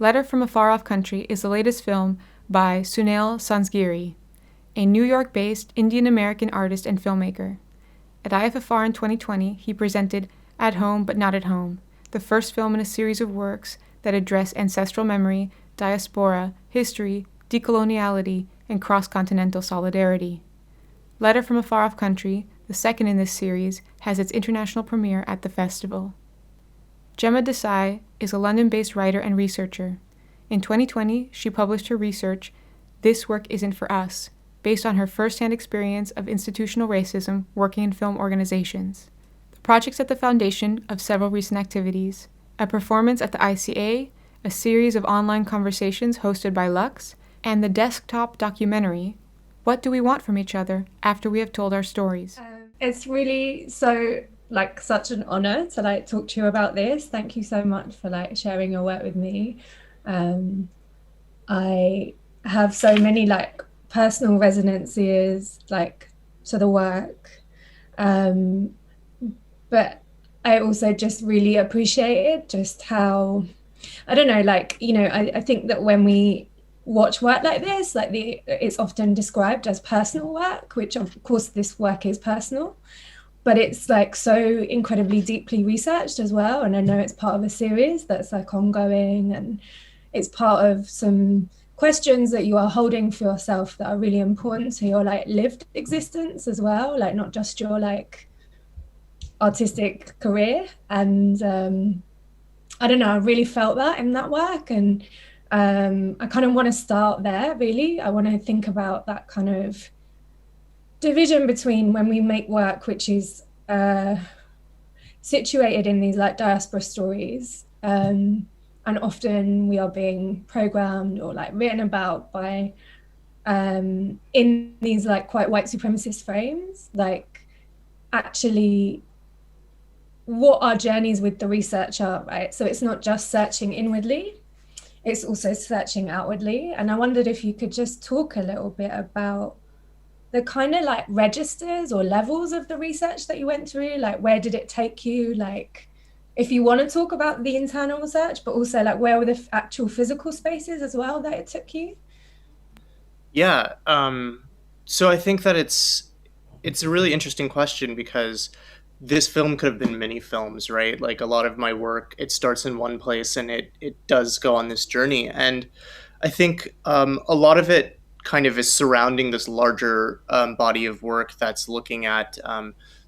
Letter from a Far-Off Country is the latest film by Suneil Sanzgiri, a New York-based Indian-American artist and filmmaker. At IFFR in 2020, he presented At Home But Not at Home, the first film in a series of works that address ancestral memory, diaspora, history, decoloniality, and cross-continental solidarity. Letter from a Far-Off Country, the second in this series, has its international premiere at the festival. Jemma Desai is a London-based writer and researcher. In 2020, she published her research, This Work Isn't for Us, based on her first-hand experience of institutional racism working in film organizations. The project's at the foundation of several recent activities: a performance at the ICA, a series of online conversations hosted by Lux, and the desktop documentary, What Do We Want from Each Other After We Have Told Our Stories? It's really such an honor to talk to you about this. Thank you so much for sharing your work with me. I have so many personal resonances to the work, but I also just really appreciated just how, I don't know, I think that when we watch work like this, it's often described as personal work, which of course this work is personal, but it's so incredibly deeply researched as well. And I know it's part of a series that's ongoing, and it's part of some questions that you are holding for yourself that are really important to your lived existence as well, not just your artistic career. And I don't know, I really felt that in that work. And I kind of want to start there, really. I want to think about that kind of division between when we make work which is situated in these diaspora stories, and often we are being programmed or written about by in these quite white supremacist frames, actually what our journeys with the research are, right? So it's not just searching inwardly, it's also searching outwardly. And I wondered if you could just talk a little bit about the kind of registers or levels of the research that you went through. Where did it take you? If you want to talk about the internal research, but also where were the actual physical spaces as well that it took you? Yeah. So I think that it's a really interesting question because this film could have been many films, right? Like a lot of my work, it starts in one place and it does go on this journey. And I think a lot of it kind of is surrounding this larger body of work that's looking at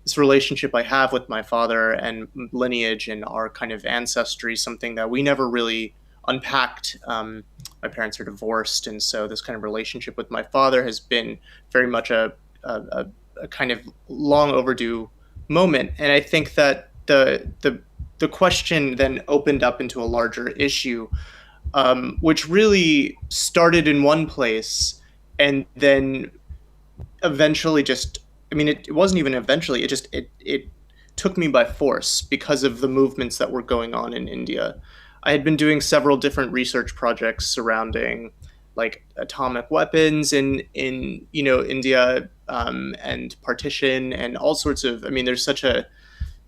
this relationship I have with my father and lineage and our kind of ancestry, something that we never really unpacked. My parents are divorced, and so this kind of relationship with my father has been very much a kind of long overdue moment. And I think that the question then opened up into a larger issue, which really started in one place and then eventually just, I mean, it wasn't even eventually, it took me by force because of the movements that were going on in India. I had been doing several different research projects surrounding atomic weapons in India, and partition and all sorts of, I mean, there's such a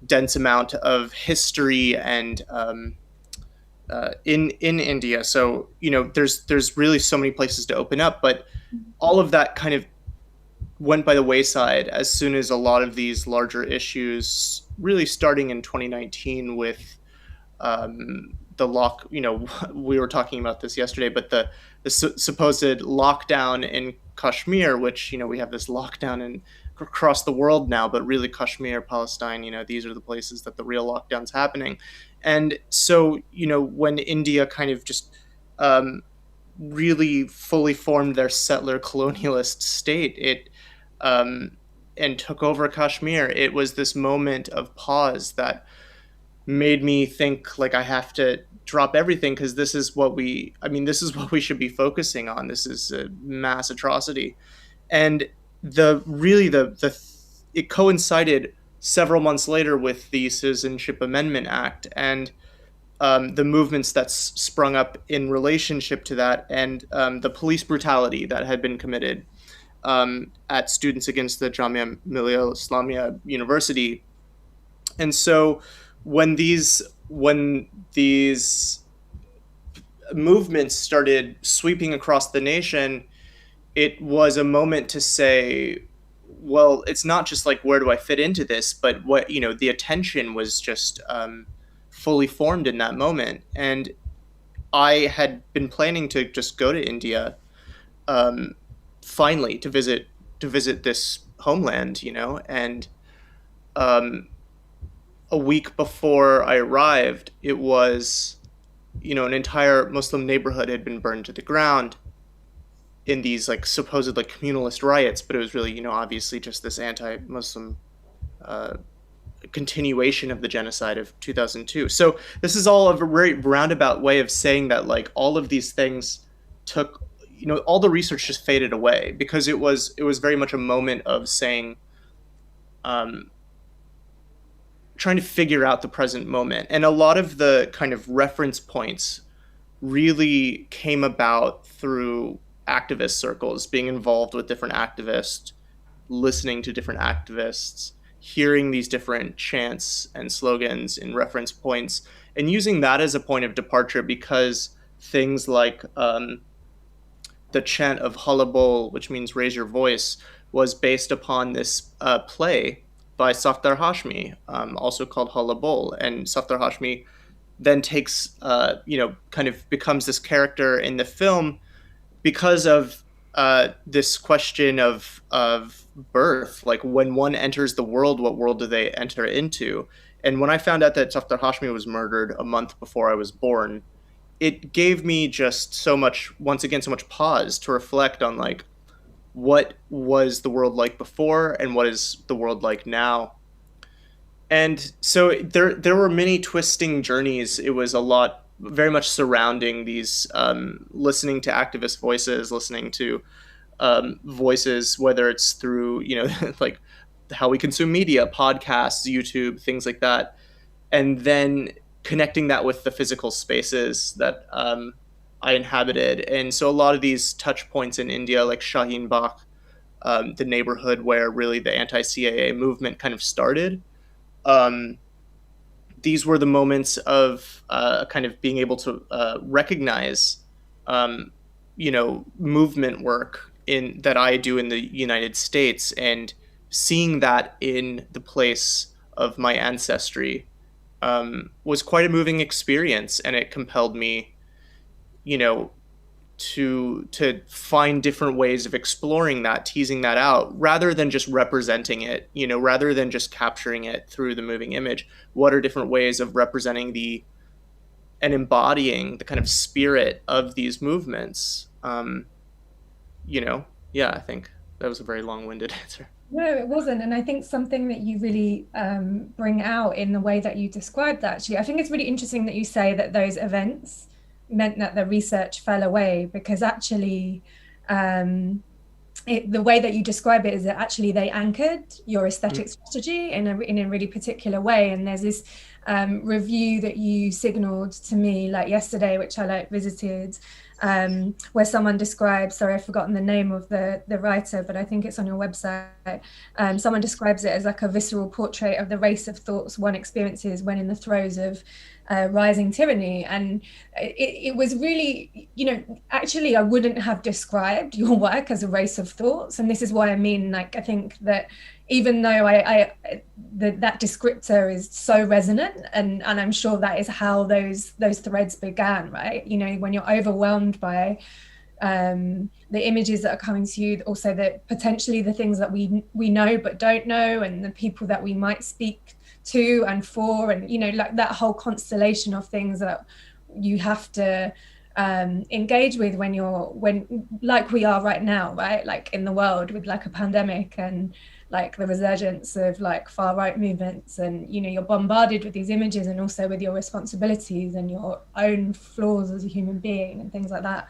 dense amount of history and in India. So there's really so many places to open up, but all of that kind of went by the wayside as soon as a lot of these larger issues, really starting in 2019 with the lock. We were talking about this yesterday, but the supposed lockdown in Kashmir, which we have this lockdown in across the world now, but really Kashmir, Palestine, these are the places that the real lockdown's happening. And so, when India kind of just really fully formed their settler colonialist state, and took over Kashmir, it was this moment of pause that made me think I have to drop everything because this is what we should be focusing on. This is a mass atrocity. And it coincided several months later with the Citizenship Amendment Act and the movements that sprung up in relationship to that, and the police brutality that had been committed at students against the Jamia Millia Islamia University. And so when these movements started sweeping across the nation, it was a moment to say, well, it's not just like, where do I fit into this, but what, the attention was just fully formed in that moment. And I had been planning to just go to India, um, finally to visit this homeland, and um, a week before I arrived, it was, an entire Muslim neighborhood had been burned to the ground in these like supposed like communalist riots, but it was really, obviously just this anti-Muslim uh, continuation of the genocide of 2002. So this is all a very roundabout way of saying that like all of these things took, all the research just faded away because it was very much a moment of saying, um, trying to figure out the present moment, and a lot of the kind of reference points really came about through activist circles, being involved with different activists, listening to different activists, hearing these different chants and slogans and reference points, and using that as a point of departure because things like the chant of Halabol, which means raise your voice, was based upon this play by Safdar Hashmi, also called Halabol. And Safdar Hashmi then takes, kind of becomes this character in the film because of this question of birth. Like when one enters the world, what world do they enter into? And when I found out that Safdar Hashmi was murdered a month before I was born, it gave me just so much, once again, so much pause to reflect on like what was the world like before and what is the world like now. And so there were many twisting journeys. It was a lot, very much surrounding these, listening to activist voices, listening to voices, whether it's through, like how we consume media, podcasts, YouTube, things like that, and then connecting that with the physical spaces that I inhabited. And so a lot of these touch points in India, like Shaheen Bagh, the neighborhood where really the anti-CAA movement kind of started, um, these were the moments of kind of being able to recognize, um, movement work in that I do in the United States, and seeing that in the place of my ancestry was quite a moving experience, and it compelled me, you know, to find different ways of exploring that, teasing that out, rather than just representing it, rather than just capturing it through the moving image. What are different ways of representing the and embodying the kind of spirit of these movements? Yeah, I think that was a very long-winded answer. No, it wasn't. And I think something that you really bring out in the way that you described that, actually, I think it's really interesting that you say that those events meant that the research fell away, because actually the way that you describe it is that actually they anchored your aesthetic strategy in a really particular way. And there's this review that you signaled to me like yesterday, which I visited, where someone describes, sorry, I've forgotten the name of the writer, but I think it's on your website. Someone describes it as like a visceral portrait of the race of thoughts one experiences when in the throes of rising tyranny. And it was really, actually I wouldn't have described your work as a race of thoughts. And this is why I mean, like, I think that even though that descriptor is so resonant, and I'm sure that is how those threads began, right? When you're overwhelmed by the images that are coming to you, also that potentially the things that we know but don't know, and the people that we might speak to and for, and like that whole constellation of things that you have to engage with when like we are right now, right? Like in the world with like a pandemic and like the resurgence of like far right movements, and you're bombarded with these images, and also with your responsibilities and your own flaws as a human being and things like that.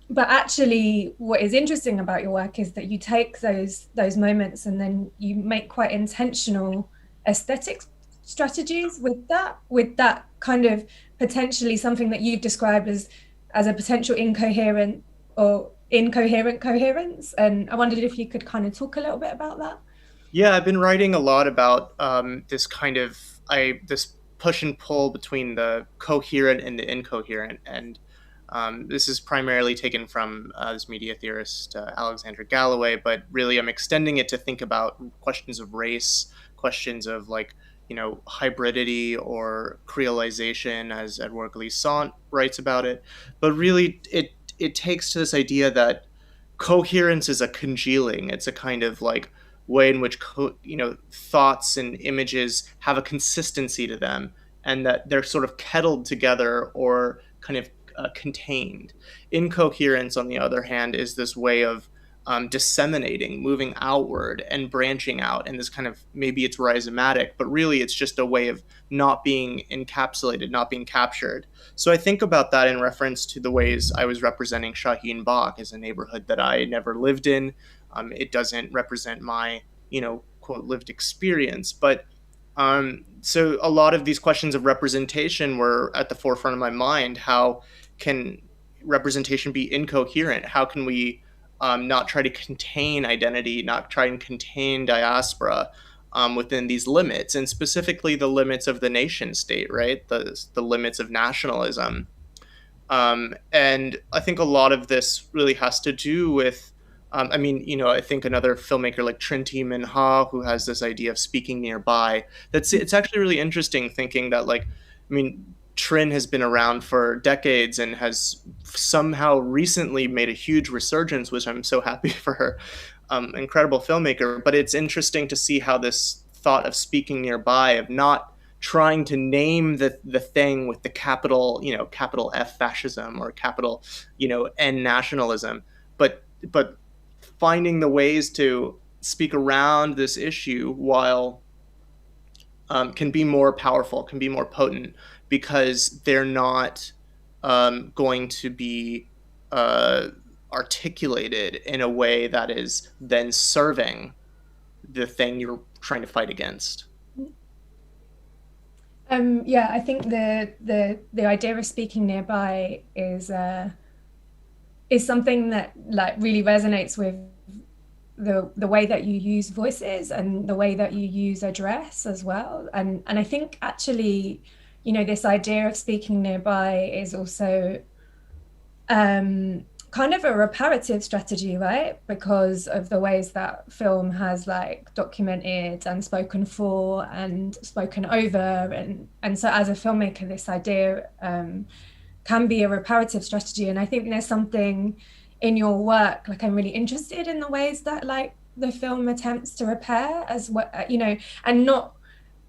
But actually what is interesting about your work is that you take those moments and then you make quite intentional aesthetic strategies with that kind of potentially something that you've described as a potential incoherent or incoherent coherence. And I wondered if you could kind of talk a little bit about that. Yeah, I've been writing a lot about this kind of this push and pull between the coherent and the incoherent. And this is primarily taken from this media theorist, Alexander Galloway, but really I'm extending it to think about questions of race, questions of like, hybridity or creolization, as Edouard Glissant writes about it. But really, it takes to this idea that coherence is a congealing. It's a kind of like way in which thoughts and images have a consistency to them, and that they're sort of kettled together or kind of contained. Incoherence, on the other hand, is this way of disseminating, moving outward and branching out, and this kind of, maybe it's rhizomatic, but really it's just a way of not being encapsulated, not being captured. So I think about that in reference to the ways I was representing Shaheen Bagh as a neighborhood that I never lived in. It doesn't represent my, quote, lived experience. But so a lot of these questions of representation were at the forefront of my mind. How can representation be incoherent? How can we not try to contain identity, not try and contain diaspora within these limits, and specifically the limits of the nation state, right? The limits of nationalism. And I think a lot of this really has to do with, I think another filmmaker like Trinity Minha, who has this idea of speaking nearby, it's actually really interesting thinking that, like, Trin has been around for decades and has somehow recently made a huge resurgence, which I'm so happy for her. Incredible filmmaker. But it's interesting to see how this thought of speaking nearby, of not trying to name the thing with the capital F fascism or capital N nationalism, but finding the ways to speak around this issue while can be more powerful, can be more potent, because they're not going to be articulated in a way that is then serving the thing you're trying to fight against. Yeah, I think the idea of speaking nearby is something that like really resonates with the way that you use voices and the way that you use address as well. And I think actually, this idea of speaking nearby is also kind of a reparative strategy, right? Because of the ways that film has like documented and spoken for and spoken over. And so as a filmmaker, this idea can be a reparative strategy. And I think there's something in your work, like I'm really interested in the ways that like the film attempts to repair as well, and not,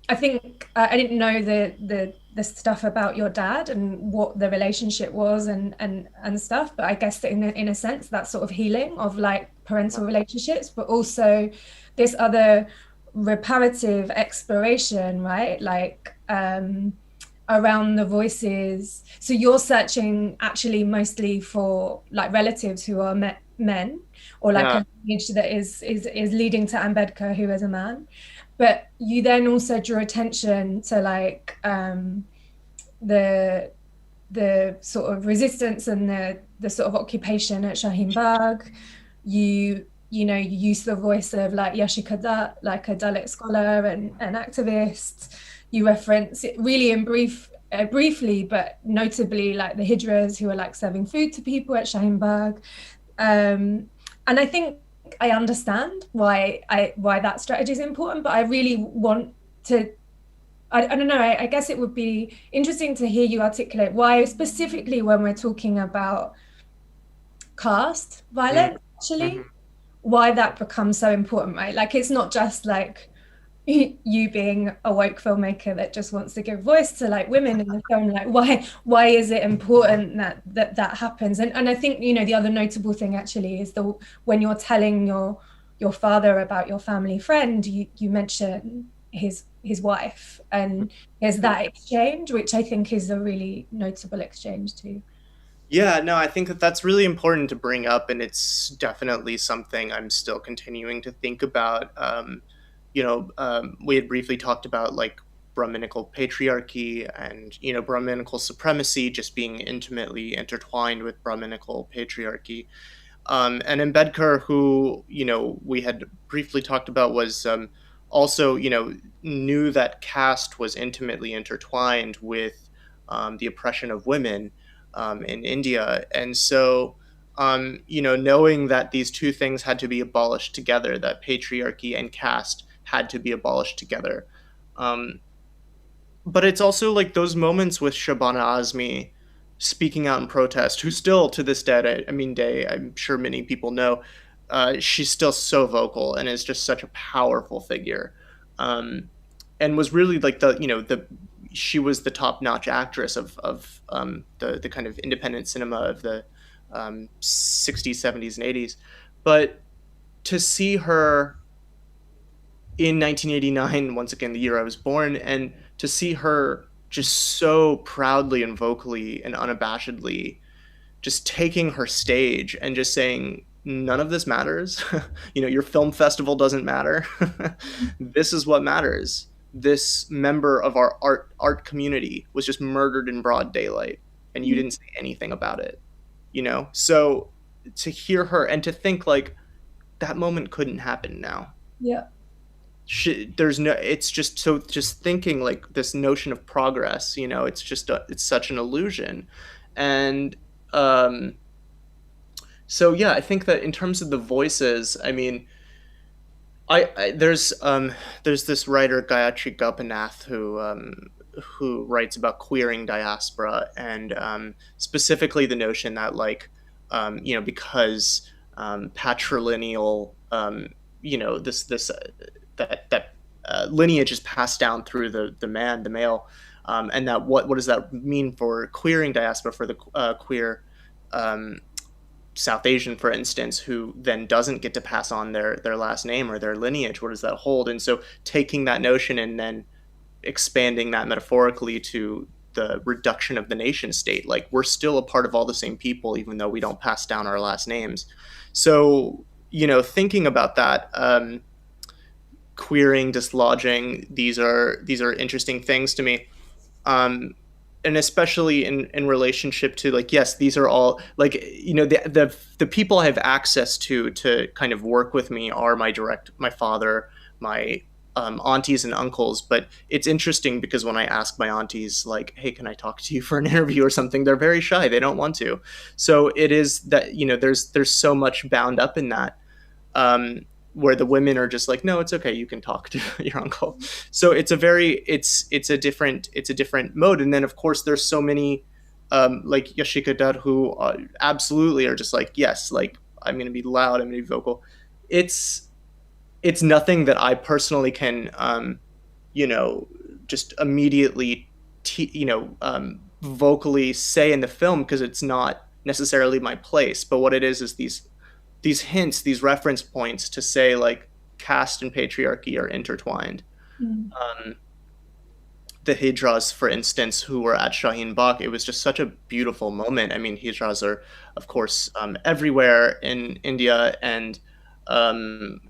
I think I didn't know the stuff about your dad and what the relationship was and stuff, but I guess that in a sense that's sort of healing of like parental relationships, but also this other reparative exploration, right? Like around the voices. So you're searching actually mostly for like relatives who are men, or like a lineage that is leading to Ambedkar, who is a man. But you then also drew attention to like the sort of resistance and the sort of occupation at Shaheen Bagh. You use the voice of like Yashika Dutt, like a Dalit scholar and an activist. You reference it really in briefly, but notably like the hijras who are like serving food to people at Shaheen Bagh. And I think I understand why that strategy is important, but I really want to, I don't know, I guess it would be interesting to hear you articulate why specifically when we're talking about caste violence, actually, why that becomes so important, right? Like it's not just like you being a woke filmmaker that just wants to give voice to like women in the film, like why is it important that happens? And I think the other notable thing actually is when you're telling your father about your family friend, you mention his wife, and there's that exchange, which I think is a really notable exchange too. Yeah, no, I think that's really important to bring up, and it's definitely something I'm still continuing to think about. We had briefly talked about like Brahminical patriarchy and Brahminical supremacy just being intimately intertwined with Brahminical patriarchy. And Ambedkar, who we had briefly talked about, was also, knew that caste was intimately intertwined with the oppression of women in India. And so, knowing that these two things had to be abolished together, that patriarchy and caste had to be abolished together. Um, but it's also like those moments with Shabana Azmi speaking out in protest, who still to this day, I'm sure many people know, she's still so vocal and is just such a powerful figure, um, and was really like the she was the top notch actress of the kind of independent cinema of the 60s, 70s, and 80s, but to see her in 1989, once again, the year I was born, and to see her just so proudly and vocally and unabashedly just taking her stage and just saying, none of this matters. Your film festival doesn't matter. This is what matters. This member of our art community was just murdered in broad daylight, and you didn't say anything about it. So to hear her and to think like that moment couldn't happen now. Yeah. There's no, it's just, so just thinking like this notion of progress, it's just it's such an illusion. And so yeah, I think that in terms of the voices, I mean, there's this writer Gayatri Gopinath who writes about queering diaspora, and specifically the notion that like because patrilineal this that lineage is passed down through the male, and that what does that mean for queering diaspora, for the queer South Asian, for instance, who then doesn't get to pass on their last name or their lineage? What does that hold? And so taking that notion and then expanding that metaphorically to the reduction of the nation state, like we're still a part of all the same people, even though we don't pass down our last names. So thinking about that, queering, dislodging, these are interesting things to me, and especially in relationship to like, yes, these are all like, the people I have access to kind of work with me are my father, my aunties and uncles. But it's interesting because when I ask my aunties like, hey, can I talk to you for an interview or something, they're very shy, they don't want to. So it is that there's so much bound up in that, where the women are just like, no, it's okay, you can talk to your uncle. So it's a different mode. And then of course there's so many like Yashika Dutt who absolutely are just like, yes, like I'm going to be loud, I'm going to be vocal. It's nothing that I personally can just immediately vocally say in the film, because it's not necessarily my place. But what it is these hints, these reference points to say like caste and patriarchy are intertwined. The Hijras, for instance, who were at Shaheen Bagh, it was just such a beautiful moment. I mean, Hijras are, of course, everywhere in India, and were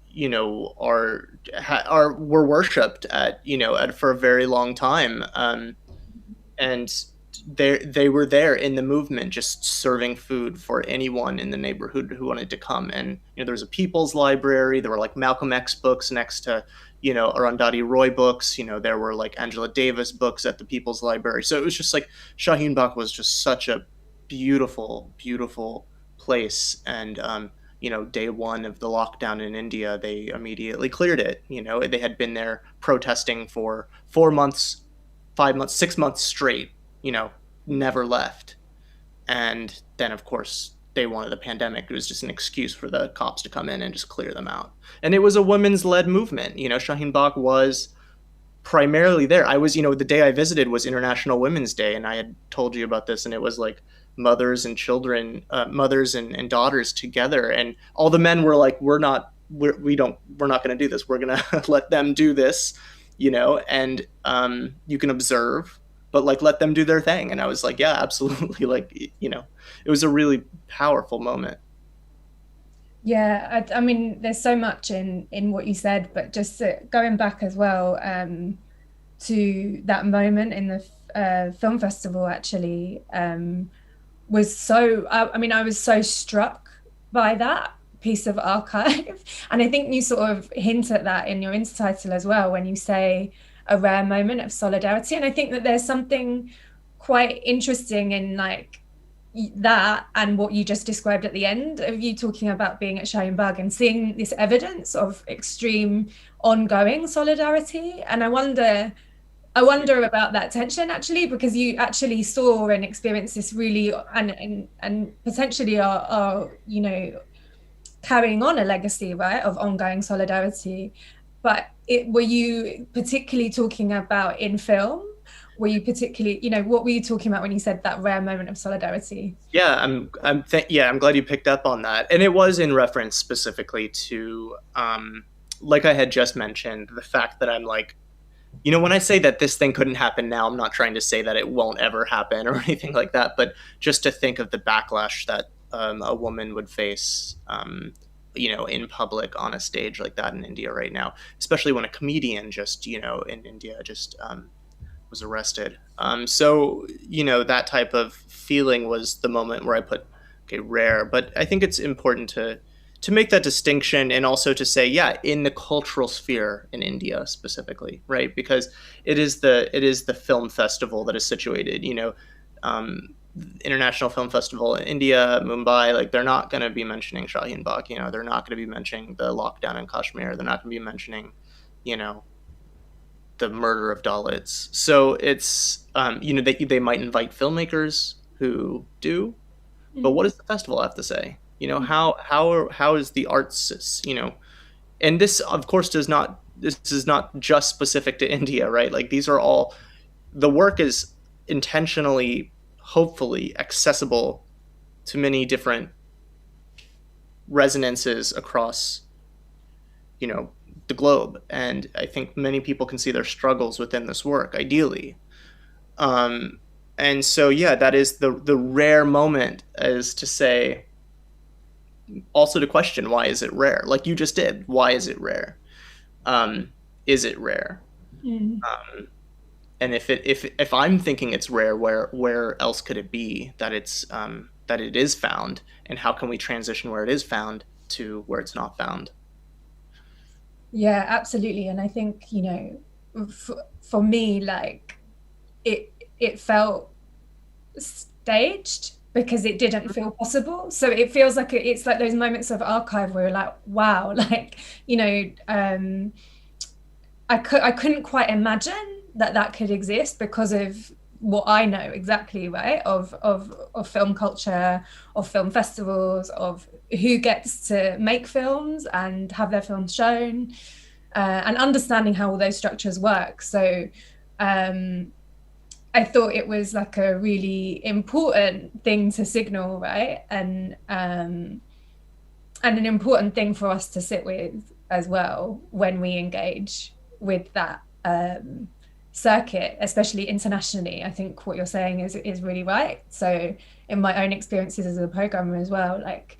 worshipped at for a very long time, and they were there in the movement, just serving food for anyone in the neighborhood who wanted to come. And there was a people's library. There were like Malcolm X books next to Arundhati Roy books. There were like Angela Davis books at the people's library. So it was just like Shaheen Bagh was just such a beautiful, beautiful place. And day one of the lockdown in India, they immediately cleared it. They had been there protesting for 4 months, 5 months, 6 months straight, never left. And then, of course, day one of the pandemic, it was just an excuse for the cops to come in and just clear them out. And it was a women's-led movement. Shaheen Bagh was primarily there. I was, the day I visited was International Women's Day, and I had told you about this, and it was like mothers and children, mothers and daughters together, and all the men were like, we're not going to do this. We're going to let them do this, and you can observe, but like let them do their thing. And I was like, yeah, absolutely. Like, it was a really powerful moment. Yeah, I mean, there's so much in what you said, but just going back as well to that moment in the film festival, actually, was so. I mean, I was so struck by that, piece of archive. And I think you sort of hint at that in your intertitle as well when you say a rare moment of solidarity. And I think that there's something quite interesting in like that and what you just described at the end of you talking about being at Scheinberg and seeing this evidence of extreme ongoing solidarity. And I wonder about that tension actually, because you actually saw and experienced this really and potentially are you know, carrying on a legacy, right, of ongoing solidarity. But were you particularly talking about in film? Were you particularly, you know, what were you talking about when you said that rare moment of solidarity? Yeah, I'm glad you picked up on that, and it was in reference specifically to, like I had just mentioned, the fact that I'm like, you know, when I say that this thing couldn't happen now, I'm not trying to say that it won't ever happen or anything like that, but just to think of the backlash that a woman would face, you know, in public on a stage like that in India right now, especially when a comedian just, you know, in India just was arrested. So, you know, that type of feeling was the moment where I put, okay, rare. But I think it's important to make that distinction and also to say, yeah, in the cultural sphere in India specifically, right? Because it is the film festival that is situated, you know, International Film Festival in India, Mumbai, like they're not going to be mentioning Shaheen Bagh, you know, they're not going to be mentioning the lockdown in Kashmir, they're not going to be mentioning, you know, the murder of Dalits. So it's, you know, they might invite filmmakers who do, but what does the festival have to say? You know, how is the arts, you know, and this of course this is not just specific to India, right? Like these are all, the work is intentionally, hopefully accessible to many different resonances across, you know, the globe. And I think many people can see their struggles within this work, ideally. And so, yeah, that is the rare moment, is to say, also to question, why is it rare? Like you just did. Why is it rare? Is it rare? And if I'm thinking it's rare, where else could it be that it's that it is found, and how can we transition where it is found to where it's not found? Yeah, absolutely. And I think, you know, for me, like it felt staged because it didn't feel possible. So it feels like it's like those moments of archive where you're like, wow, like, you know, I couldn't quite imagine that could exist because of what I know exactly, right, of film culture, of film festivals, of who gets to make films and have their films shown, and understanding how all those structures work. So I thought it was like a really important thing to signal, right, and an important thing for us to sit with as well when we engage with that circuit, especially internationally. I think what you're saying is really right. So in my own experiences as a programmer as well, like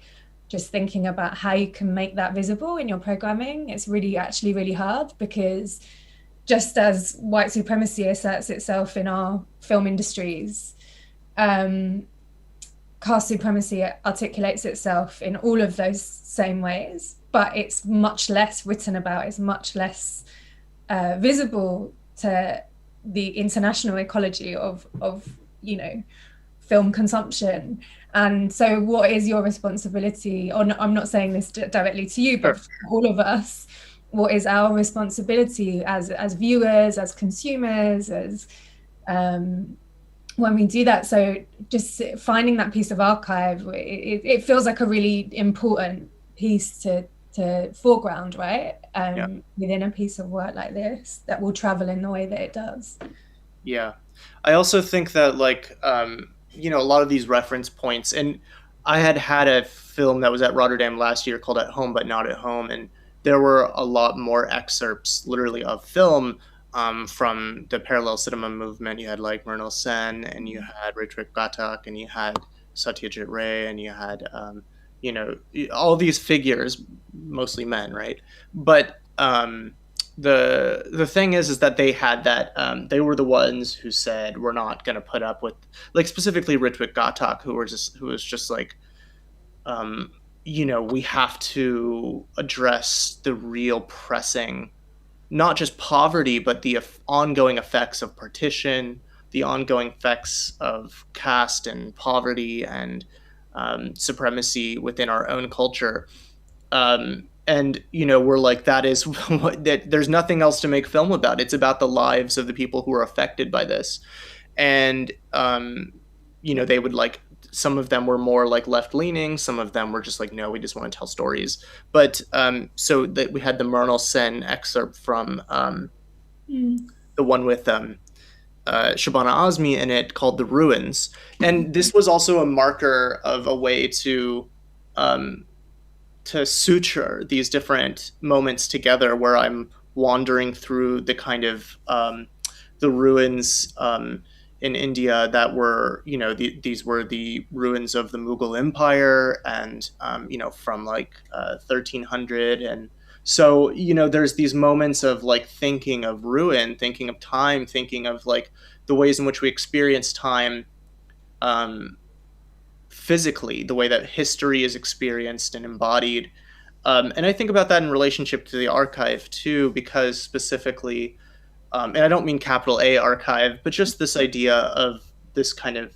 just thinking about how you can make that visible in your programming, it's really actually really hard, because just as white supremacy asserts itself in our film industries, caste supremacy articulates itself in all of those same ways, but it's much less written about, it's much less visible to the international ecology of you know, film consumption. And so what is your responsibility, or I'm not saying this directly to you, but for all of us, what is our responsibility as viewers, as consumers, as when we do that? So just finding that piece of archive, it feels like a really important piece to foreground, right? Within a piece of work like this that will travel in the way that it does. Yeah. I also think that, like, you know, a lot of these reference points, and I had a film that was at Rotterdam last year called At Home But Not at Home, and there were a lot more excerpts literally of film from the parallel cinema movement. You had like Mrinal Sen, and you had Ritwik Ghatak, and you had Satyajit Ray, and you had you know, all these figures, mostly men, right? But the thing is that they had that they were the ones who said, we're not going to put up with, like, specifically Ritwik Ghatak, who was just like we have to address the real pressing, not just poverty, but the ongoing effects of partition, the ongoing effects of caste and poverty and supremacy within our own culture. And we're like, that is that there's nothing else to make film about. It's about the lives of the people who are affected by this. And they would like, some of them were more like left leaning, some of them were just like, no, we just want to tell stories. But so that we had the Mernal Sen excerpt from the one with Shabana Azmi in it, called The Ruins. And this was also a marker of a way to suture these different moments together, where I'm wandering through the kind of the ruins in India that were, these were the ruins of the Mughal Empire, and from like 1300. And so there's these moments of like thinking of ruin, thinking of time, thinking of like the ways in which we experience time physically, the way that history is experienced and embodied. And I think about that in relationship to the archive too, because specifically, and I don't mean capital A archive, but just this idea of this kind of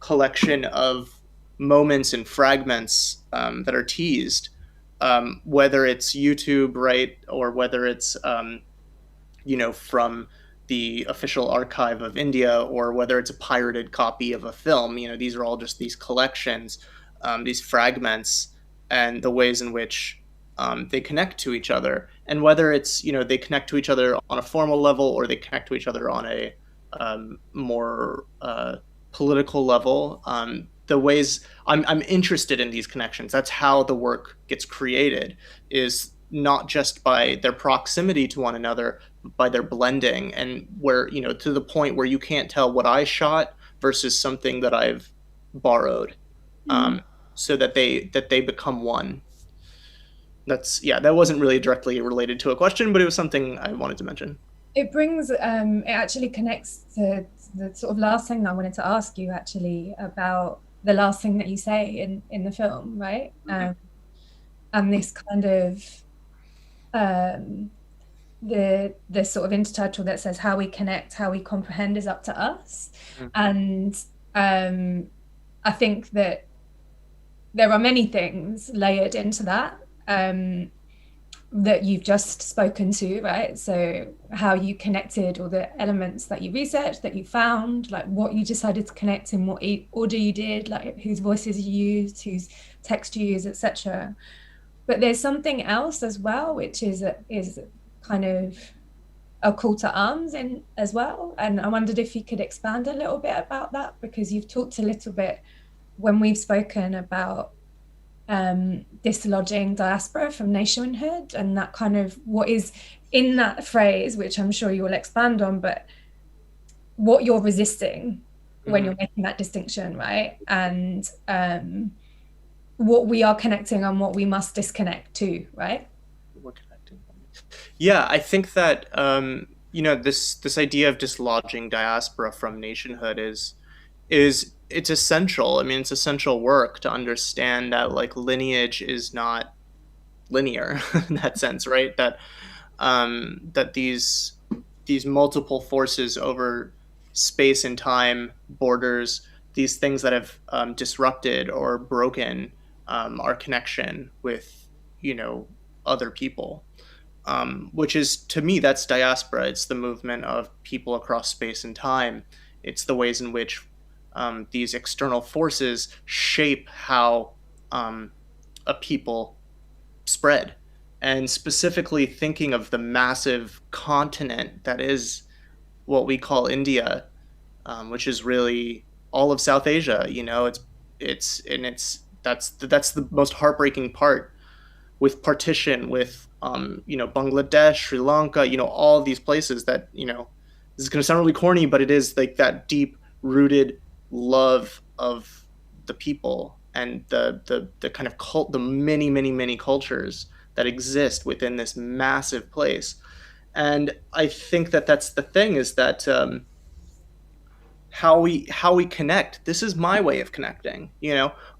collection of moments and fragments that are teased, whether it's YouTube, right, or whether it's from the official archive of India, or whether it's a pirated copy of a film. These are all just these collections, these fragments, and the ways in which they connect to each other, and whether it's they connect to each other on a formal level, or they connect to each other on a more political level. The ways I'm interested in these connections. That's how the work gets created, is not just by their proximity to one another, but by their blending, and where to the point where you can't tell what I shot versus something that I've borrowed, so that they become one. That wasn't really directly related to a question, but it was something I wanted to mention. It brings it actually connects to the sort of last thing I wanted to ask you, actually, about the last thing that you say in the film, right? Mm-hmm. And this kind of the sort of intertitle that says, how we connect, how we comprehend is up to us. Mm-hmm. And I think that there are many things layered into that that you've just spoken to, right? So how you connected all the elements that you researched, that you found, like what you decided to connect in what order you did, like whose voices you used, whose text you used, etc. But there's something else as well, which is kind of a call to arms in as well. And I wondered if you could expand a little bit about that, because you've talked a little bit when we've spoken about dislodging diaspora from nationhood, and that kind of what is in that phrase, which I'm sure you will expand on, but what you're resisting when you're making that distinction, right? And what we are connecting and what we must disconnect to, right? We're connecting. Yeah, I think that this idea of dislodging diaspora from nationhood is it's essential. I mean, it's essential work to understand that like lineage is not linear in that sense, right? That that these multiple forces over space and time, borders, these things that have disrupted or broken our connection with other people, which is, to me, that's diaspora. It's the movement of people across space and time. It's the ways in which these external forces shape how a people spread. And specifically thinking of the massive continent that is what we call India, which is really all of South Asia. That's the most heartbreaking part, with partition, with Bangladesh, Sri Lanka, all these places that this is going to sound really corny, but it is like that deep rooted love of the people and the kind of the many cultures that exist within this massive place. And I think that that's the thing, is that how we connect. This is my way of connecting.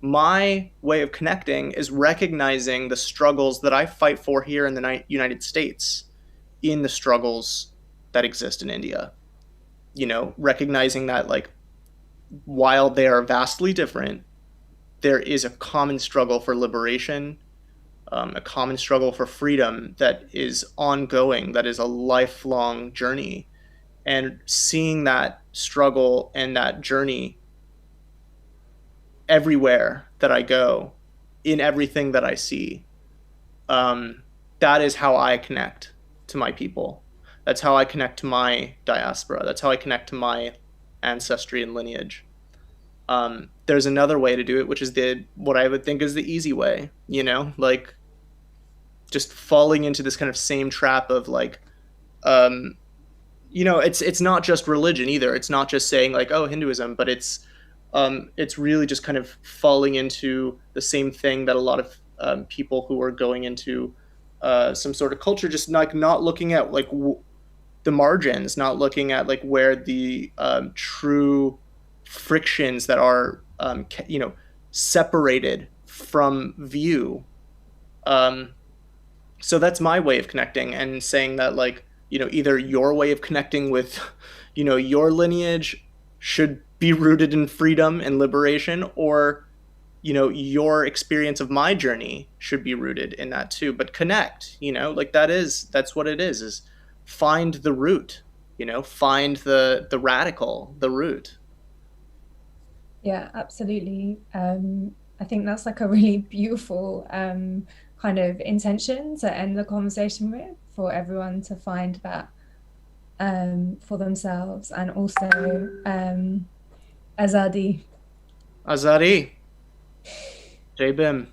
My way of connecting is recognizing the struggles that I fight for here in the United States in the struggles that exist in India. Recognizing that, like, while they are vastly different, there is a common struggle for liberation, a common struggle for freedom that is ongoing, that is a lifelong journey. And seeing that struggle and that journey everywhere that I go, in everything that I see, that is how I connect to my people. That's how I connect to my diaspora. That's how I connect to my ancestry and lineage. There's another way to do it, which is what I would think is the easy way, like just falling into this kind of same trap of like, it's not just religion either. It's not just saying like, oh, Hinduism, but it's really just kind of falling into the same thing that a lot of people who are going into some sort of culture, just like not looking at like the margins, not looking at like where the true frictions that are separated from view. So that's my way of connecting, and saying that, like, either your way of connecting with your lineage should be rooted in freedom and liberation, or your experience of my journey should be rooted in that too. But connect, like that's what it is find the root, find the radical, the root. Yeah, absolutely. I think that's like a really beautiful kind of intention to end the conversation with, for everyone to find that for themselves. And also Azadi. Azadi. Jay Bim.